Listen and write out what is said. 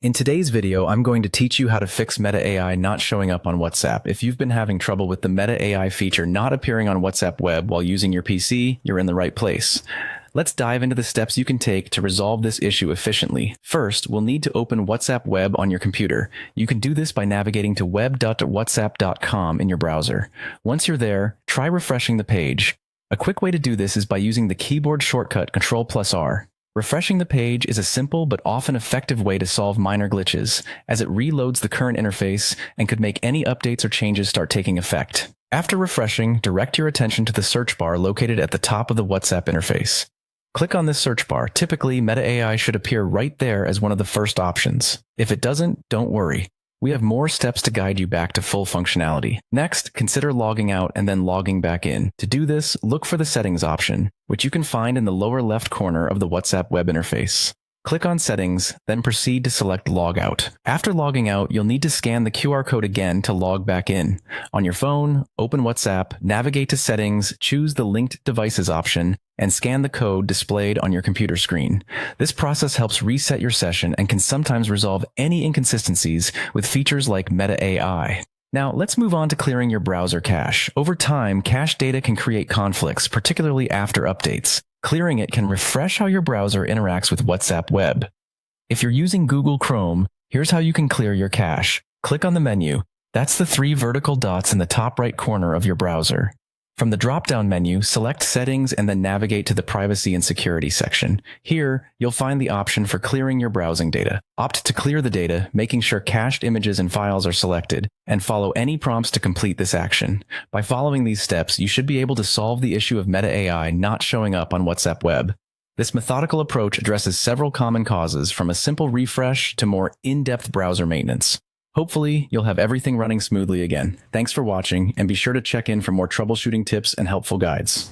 In today's video, I'm going to teach you how to fix Meta AI not showing up on WhatsApp. If you've been having trouble with the Meta AI feature not appearing on WhatsApp web while using your PC, you're in the right place. Let's dive into the steps you can take to resolve this issue efficiently. First, we'll need to open WhatsApp web on your computer. You can do this by navigating to web.whatsapp.com in your browser. Once you're there, try refreshing the page. A quick way to do this is by using the keyboard shortcut Ctrl+R. Refreshing the page is a simple but often effective way to solve minor glitches, as it reloads the current interface and could make any updates or changes start taking effect. After refreshing, direct your attention to the search bar located at the top of the WhatsApp interface. Click on this search bar. Typically, Meta AI should appear right there as one of the first options. If it doesn't, don't worry. We have more steps to guide you back to full functionality. Next, consider logging out and then logging back in. To do this, look for the Settings option, which you can find in the lower left corner of the WhatsApp web interface. Click on Settings, then proceed to select Log Out. After logging out, you'll need to scan the QR code again to log back in. On your phone, open WhatsApp, navigate to Settings, choose the Linked Devices option, and scan the code displayed on your computer screen. This process helps reset your session and can sometimes resolve any inconsistencies with features like Meta AI. Now, let's move on to clearing your browser cache. Over time, cache data can create conflicts, particularly after updates. Clearing it can refresh how your browser interacts with WhatsApp web. If you're using Google Chrome, here's how you can clear your cache. Click on the menu. That's the 3 vertical dots in the top right corner of your browser. From the drop-down menu, select Settings and then navigate to the Privacy and Security section. Here, you'll find the option for clearing your browsing data. Opt to clear the data, making sure cached images and files are selected, and follow any prompts to complete this action. By following these steps, you should be able to solve the issue of Meta AI not showing up on WhatsApp web. This methodical approach addresses several common causes, from a simple refresh to more in-depth browser maintenance. Hopefully, you'll have everything running smoothly again. Thanks for watching, and be sure to check in for more troubleshooting tips and helpful guides.